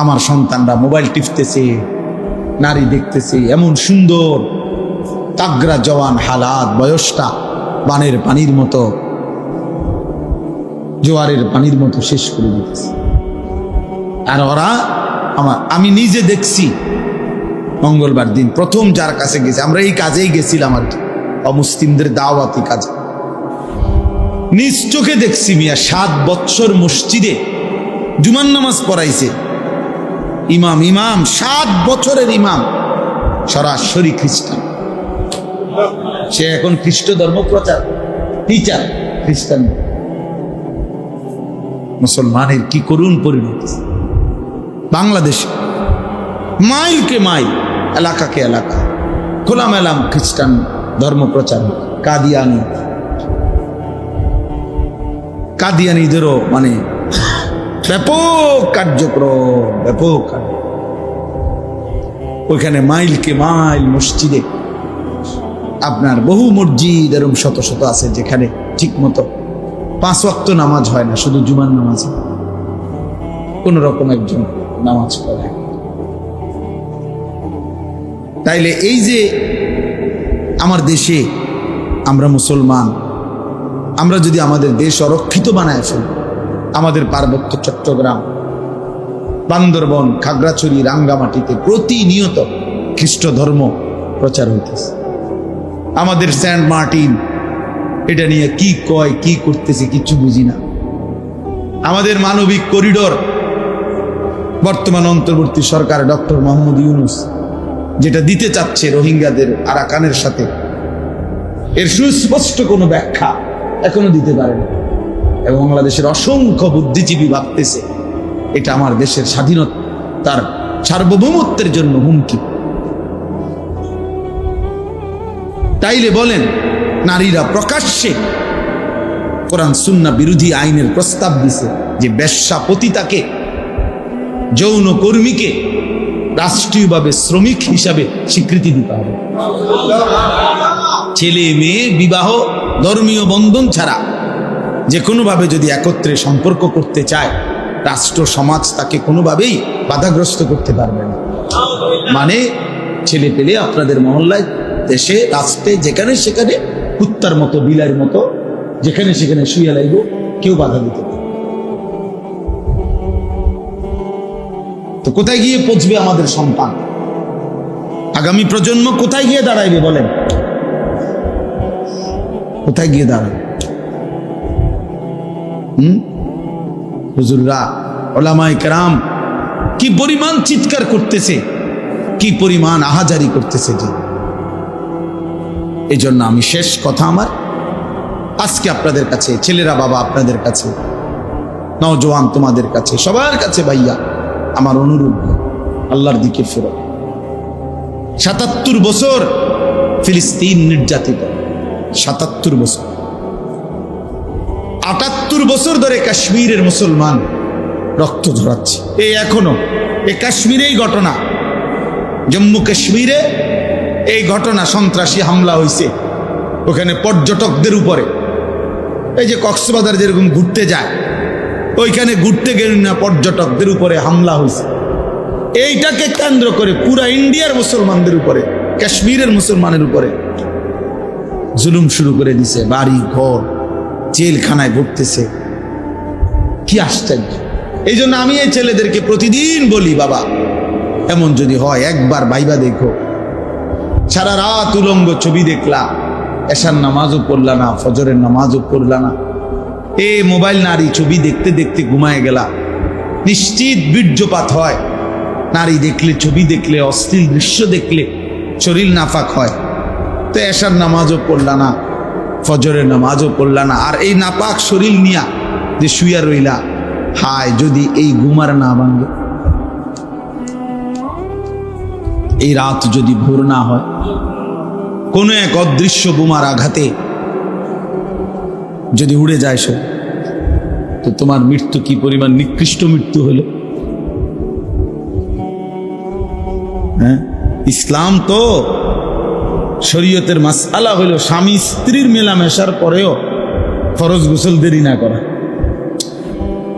আমার সন্তানরা মোবাইল টিপতেছে, নারী দেখতেছে, এমন সুন্দর তাগড়া জওয়ান হালাত, বয়সটা বানের পানির মতো, জোয়ারের পানির মতো শেষ করে দিতেছে। আর ওরা আমি নিজে দেখছি মঙ্গলবার দিন প্রথম যার কাছে গেছি, আমরা এই কাজেই গেছিলাম আর কি, অমুসলিমদের দাওয়াতি কাজে। নিজ চোখে দেখছি মিয়া 7 বছর মসজিদে জুমার নামাজ পড়াইছে ইমাম 7 বছরের ইমাম, সরাসরি খ্রিস্টান। সে এখন খ্রিস্ট ধর্ম প্রচার, টিচার খ্রিস্টান। মুসলমানের কি করুণ পরিণতি বাংলাদেশে। মাইলকে মাইল, এলাকাকে এলাকা খোলামেলা খ্রিস্টান ধর্ম প্রচার। কাদিয়ানিদেরও মানে ব্যাপক কার্যক্রম, ব্যাপক। ওইখানে মাইলকে মাইল মসজিদে আপনার বহু মসজিদ এরকম শত শত আছে যেখানে ঠিক মতো 5 ওয়াক্ত নামাজ হয় না, শুধু জুমার নামাজ কোন রকম একজন নামাজ পড়ে। তাইলে এই যে আমার দেশে আমরা মুসলমান, আমরা যদি আমাদের দেশ অরক্ষিত বানায় ফেলি, আমাদের পার্বত্য চট্টগ্রাম, বান্দরবন, খাগড়াছড়ি, রাঙ্গামাটিতে প্রতিনিয়ত খ্রিস্ট ধর্ম প্রচার হইতেছে। আমাদের সেন্ট মার্টিন এটা নিয়ে কি কয়, কি করতেছে কিচ্ছু বুঝি না। আমাদের মানবিক করিডোর বর্তমান অন্তর্বর্তী সরকার ডক্টর মোহাম্মদ ইউনূস যেটা দিতে চাচ্ছে রোহিঙ্গাদের আরাকানের সাথে, এর সুস্পষ্ট কোনো ব্যাখ্যা এখনো দিতে পারে না। এবং বাংলাদেশের অসংখ্য বুদ্ধিজীবী ভাবতেছে এটা আমার দেশের স্বাধীনতা, তার সার্বভৌমত্বের জন্য হুমকি। তাইলে বলেন, নারীরা প্রকাশ্যে কোরআন সুন্নাহ বিরোধী আইনের প্রস্তাব দিছে যে বেশ্যা পতিতাকে, যৌন কর্মীকে রাষ্ট্রীয়ভাবে শ্রমিক হিসাবে স্বীকৃতি দিতে হবে। ছেলে মেয়ে বিবাহ ধর্মীয় বন্ধন ছাড়া যে কোনোভাবে যদি একত্রে সম্পর্ক করতে চায়, রাষ্ট্র সমাজ তাকে কোনোভাবেই বাধাগ্রস্ত করতে পারবে না। মানে ছেলে পেলে আপনাদের মহল্লায়, দেশে, রাষ্ট্রে, যেখানে সেখানে কুত্তার মতো, বিলাইয়ের মতো যেখানে সেখানে শুয়ে লাইব, কেউ বাধা দিতে পারে। তো কোথায় গিয়ে পৌঁছবে আমাদের সন্তান? আগামী প্রজন্ম কোথায় গিয়ে দাঁড়াইবে বলেন? কোথায় গিয়ে দাঁড়াবে? হুজুররা, ওলামায়ে কেরাম কি পরিমাণ চিৎকার করতেছে, কি পরিমাণ আহাজারি করতেছে। যে এই জন্য আমি শেষ কথা আমার আজকে আপনাদের কাছে, ছেলেরা বাবা আপনাদের কাছে, নওজোয়ান তোমাদের কাছে, সবার কাছে ভাইয়া আমার অনুরোধ, আল্লাহর দিকে ফেরো। 77 বছর ফিলিস্তিন নির্যাতিত, 77 বছর, 78 বছর ধরে কাশ্মীরের মুসলমান রক্ত ঝরাচ্ছে। এই এখনো এই কাশ্মীরেই ঘটনা, জম্মু কাশ্মীরে এই ঘটনা, সন্ত্রাসী হামলা হয়েছে ওখানে পর্যটকদের উপরে। এই যে কক্সবাজার যেরকম ঘুরতে যায়, ওইখানে ঘুরতে গেল না, পর্যটকদের উপরে হামলা হয়েছে। এইটাকে কেন্দ্র করে পুরা ইন্ডিয়ার মুসলমানদের উপরে, কাশ্মীরের মুসলমানের উপরে জুলুম শুরু করে দিছে। বাড়ি ঘর জেলখানায় ভুগতেছে। কি আশ্চর্য! এই জন্য আমি এই ছেলেদেরকে প্রতিদিন বলি, বাবা এমন যদি হয় একবার ভাইবা দেখো। সারা রাত উলঙ্গ ছবি দেখলা, এশার নামাজও পড়লা না, ফজরের নামাজও পড়লা না, এ মোবাইল নারী ছবি দেখতে দেখতে ঘুমায় গেলা। নিশ্চিত বীর্যপাত হয়। নারী দেখলে, ছবি দেখলে, অশ্লীল দৃশ্য দেখলে শরীর নাফাক হয়। তো এশার নামাজও পড়লা না, ফজরের নামাজও পড়লা না, আর এই নাপাক শরীর নিয়া যে শুয়া রইলা, হায় যদি এই ঘুমার না ভাঙে, এই রাত যদি ভোর না হয়, কোনো এক অদৃশ্য বোমার আঘাতে যদি উড়ে যায় সব, তো তোমার মৃত্যু কি পরিমাণ নিকৃষ্ট মৃত্যু হলো। হ্যাঁ, ইসলাম তো শরীয়তের মাসআলা হলো স্বামী স্ত্রীর মেলামেশার পরেও ফরজ গোসল দেরি না করা,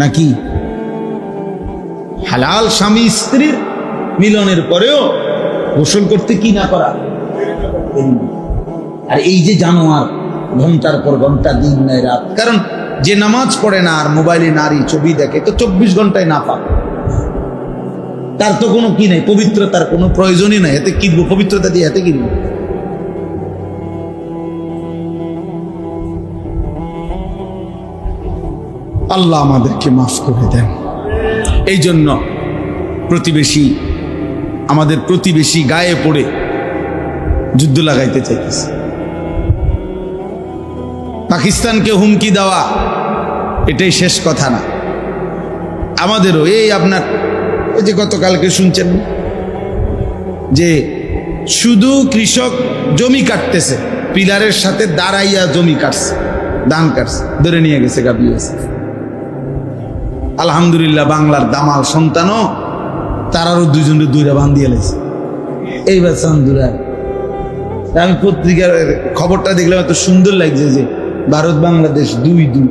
নাকি? হালাল স্বামী স্ত্রীর মিলনের পরেও গোসল করতে কি না করা। আর এই যে জানোয়ার ঘন্টার পর ঘন্টা, দিন নাই রাত, কারণ যে নামাজ পড়ে না আর মোবাইলে নারী ছবি দেখে তো 24 ঘন্টায় না পাক, তার তো কোনো কি নেই, পবিত্রতার কোনো প্রয়োজনই নাই। এতে কিনবো পবিত্রতা দিয়ে, এতে কিনবো। আল্লাহ আমাদেরকে মাফ করে দেন। এই জন্য আমাদের প্রতিবেশী গায়ে পড়ে যুদ্ধ লাগাইতে চাইতেছে। পাকিস্তানকে হুমকি দেওয়া এটাই শেষ কথা না, আমাদেরও এই আপনার ওই যে গতকালকে শুনছেন যে শুধু কৃষক জমি কাটতেছে, পিলারের সাথে দাঁড়াইয়া জমি কাটছে, ধান কাটছে, ধরে নিয়ে গেছে গাবিয়েছে। আলহামদুলিল্লাহ বাংলার দামাল সন্তানও তারারও দুইজনের দুইরা বান্ধিয়ে লেছে। এইবার চান্দুরা আমি পত্রিকার খবরটা দেখলাম, এত সুন্দর লাগছে যে ভারত বাংলাদেশ 2-2,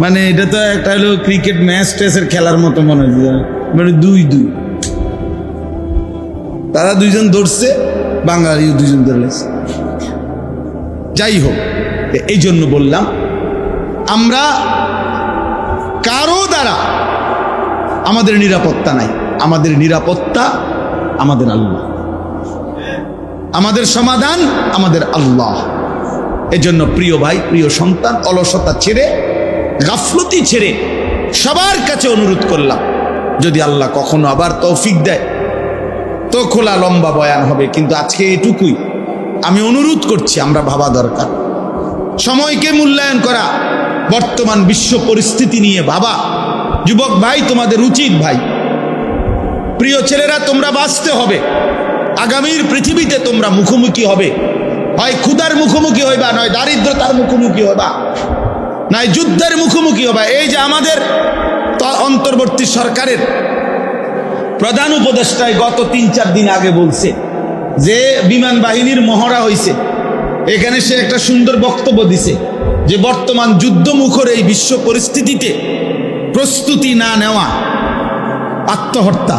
মানে এটা তো একটা হলো ক্রিকেট ম্যাচ টেসের খেলার মতো মনে হচ্ছে, মানে 2-2। তারা দুইজন ধরছে, বাঙালিও দুইজন ধরেছে। যাই হোক, এই জন্য বললাম আমরা কারো দ্বারা আমাদের নিরাপত্তা নাই, আমাদের নিরাপত্তা আমাদের আল্লাহ, আমাদের সমাধান আমাদের আল্লাহ। এজন্য প্রিয় ভাই, প্রিয় সন্তান, অলসতা ছেড়ে, গাফলতি ছেড়ে সবার কাছে অনুরোধ করলাম, যদি আল্লাহ কখনো আবার তৌফিক দেয় তো খোলা লম্বা বয়ান হবে, কিন্তু আজকে এটুকুই আমি অনুরোধ করছি, আমরা ভাবা দরকার, সময়কে মূল্যায়ন করা, বর্তমান বিশ্ব পরিস্থিতি নিয়ে ভাবা। যুবক ভাই তোমাদের উচিত, ভাই প্রিয় ছেলেরা, তোমরা বাঁচতে হবে, আগামীর পৃথিবীতে তোমরা মুখোমুখি হবে, হয় ক্ষুধার মুখোমুখি হইবা, নয় দারিদ্রতার মুখোমুখি হবা, নয় যুদ্ধের মুখোমুখি হবা। এই যে আমাদের অন্তর্বর্তী সরকারের প্রধান উপদেষ্টায় গত 3-4 দিন আগে বলছে যে বিমান বাহিনীর মহড়া হয়েছে, এখানে সে একটা সুন্দর বক্তব্য দিছে যে বর্তমান যুদ্ধমুখর এই বিশ্ব পরিস্থিতিতে প্রস্তুতি না নেওয়া আত্মহত্যা।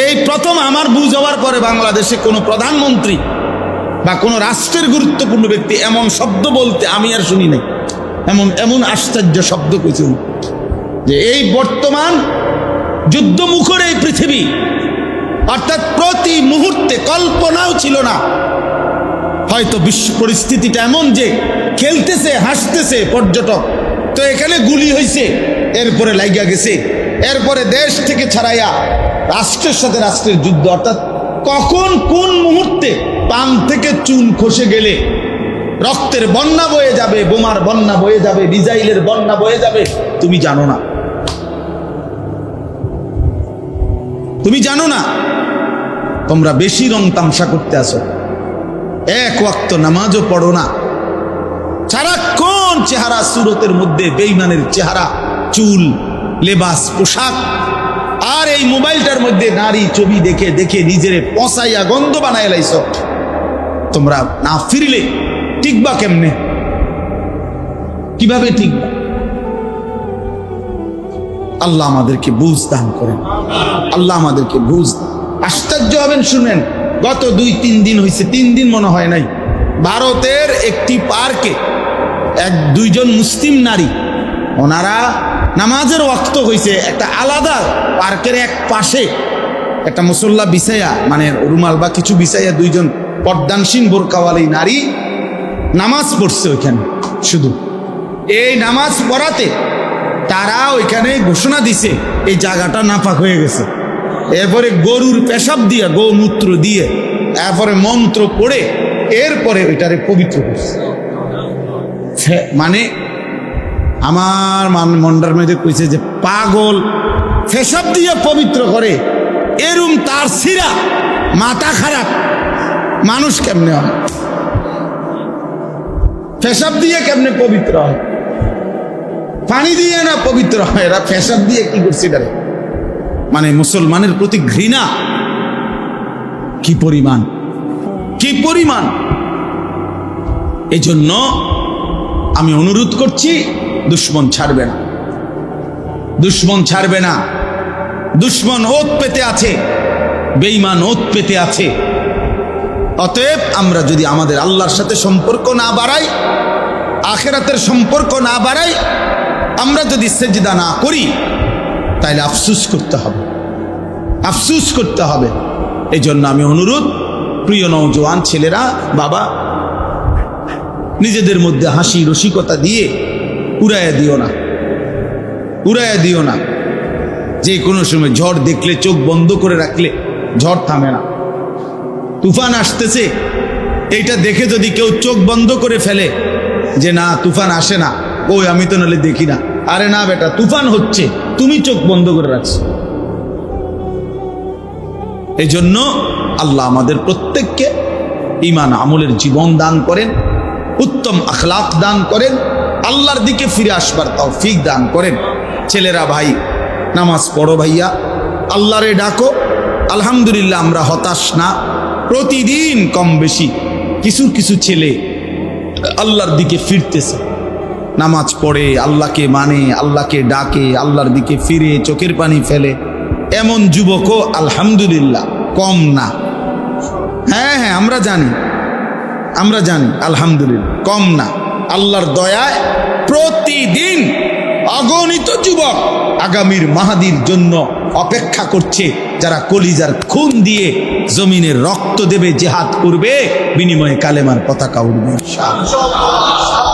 এই প্রথম আমার বুঝ হওয়ার পরে বাংলাদেশে কোনো প্রধানমন্ত্রী বা কোনো রাষ্ট্রের গুরুত্বপূর্ণ ব্যক্তি এমন শব্দ বলতে আমি আর শুনি নাই। এমন আশ্চর্য শব্দ কিছু, যে এই বর্তমান যুদ্ধমুখর এই পৃথিবী, অর্থাৎ প্রতি মুহূর্তে কল্পনাও ছিল না, হয়তো বিশ্ব পরিস্থিতিটা এমন যে খেলতেছে হাসতেছে পর্যটক, তো এখানে গুলি হয়েছে, এরপরে লাইগা গেছে, এরপরে দেশ থেকে ছাড়াইয়া রাষ্ট্রের সাথে রাষ্ট্রের যুদ্ধ, অর্থাৎ কখন কোন মুহূর্তে পান থেকে চুন খসে গেলে রক্তের বন্যা বয়ে যাবে, বোমার বন্যা বয়ে যাবে, মিসাইলের বন্যা বয়ে যাবে, তুমি জানো না। তুমি জানো না, তোমরা বেশি রং তামসা করতে আসো, এক ওয়াক্ত নামাজও পড়ো না, সারাক্ষণ চেহারা সুরতের মধ্যে বেঈমানের চেহারা, চুল, লেবাস, পোশাক, আর এই মোবাইলটার মধ্যে নারী ছবি দেখে দেখে নিজেরে পচাইয়া গন্ধ বানায় লাইছ। তোমরা না ফিরলে টিকবা কেমনে? কিভাবে টিকবা? আল্লাহ আমাদেরকে বুঝ দান করেন, আল্লাহ আমাদেরকে বুঝ। আশ্চর্য হবেন শুনেন, গত 2-3 দিন হয়েছে, 3 দিন মনে হয় নাই, ভারতের একটি পার্কে দুইজন মুসলিম নারী, ওনারা নামাজের ওয়াক্ত হয়েছে, একটা আলাদা পার্কের এক পাশে একটা মুসল্লা বিছাইয়া, মানে রুমাল বা কিছু বিছাইয়া, দুইজন পর্দানসীন বোরকাওয়ালি নারী নামাজ পড়ছে ওইখানে। শুধু এই নামাজ পড়াতে তারা ওইখানে ঘোষণা দিছে এই জায়গাটা নাপাক হয়ে গেছে। এরপরে গরুর পেশাব দিয়ে, গৌমূত্র দিয়ে, এরপরে মন্ত্র পড়ে এরপরে ওইটারে পবিত্র করছে। মানে আমার মন্ডার মধ্যে কইছে যে পাগল পেশাব দিয়ে পবিত্র করে, এরম তার সিরা মাথা খারাপ মানুষ কেমনে হয়? পেশাব দিয়ে কেমনে পবিত্র হয়? পানি দিয়ে না পবিত্র হয়, এরা পেশাব দিয়ে কি করছে এটারে? মানে মুসলমানের প্রতি ঘৃণা কি পরিমাণ, কি পরিমাণ! এই জন্য আমি অনুরোধ করছি, দুশ্মন ছাড়বে না, দুশ্মন ছাড়বে না, দুশ্মন ওত পেতে আছে, বেঈমান ওত পেতে আছে। অতএব আমরা যদি আমাদের আল্লাহর সাথে সম্পর্ক না বাড়াই, আখিরাতের সম্পর্ক না বাড়াই, আমরা যদি সেজদা না করি, তাহলে আফসোস করতে হবে, আফসোস করতে হবে। এই জন্য আমি অনুরোধ, প্রিয় নওজোয়ান ছেলেরা, বাবা, নিজেদের মধ্যে হাসি রসিকতা দিয়ে উড়াইয়া দিও না, উড়াইয়া দিও না। যে কোনো সময় ঝড় দেখলে চোখ বন্ধ করে রাখলে ঝড় থামে না। তুফান আসতেছে, এইটা দেখে যদি কেউ চোখ বন্ধ করে ফেলে যে না তুফান আসে না, ওই আমি তো নাহলে দেখি না, আরে না বেটা, তুফান হচ্ছে, তুমি চোখ বন্ধ করে রাখছো। এই জন্য আল্লাহ আমাদের প্রত্যেককে ঈমান আমলের জীবন দান করেন, উত্তম আখলাক দান করেন, আল্লাহর দিকে ফিরে আসবার তৌফিক দান করেন। ছেলেরা, ভাই, নামাজ পড়ো ভাইয়া, আল্লাহরে ডাকো। আলহামদুলিল্লাহ, আমরা হতাশ না। প্রতিদিন কম বেশি কিছু কিছু ছেলে আল্লাহর দিকে ফিরতেছে, নামাজ পড়ে, আল্লাহকে মানে, আল্লাহকে ডাকে, আল্লাহর দিকে ফিরে চোখের পানি ফেলে। এমন যুবকও আলহামদুলিল্লাহ কম না। হ্যাঁ হ্যাঁ, আমরা জানি, আমরা জানি, আলহামদুলিল্লাহ কম না। আল্লাহর দয়ায় প্রতিদিন অগণিত যুবক আগামীর মাহাদির জন্য অপেক্ষা করছে, যারা কলিজার খুন দিয়ে জমিনের রক্ত দেবে, জিহাদ করবে, বিনিময়ে কালেমার পতাকা উঠবে ইনশাআল্লাহ।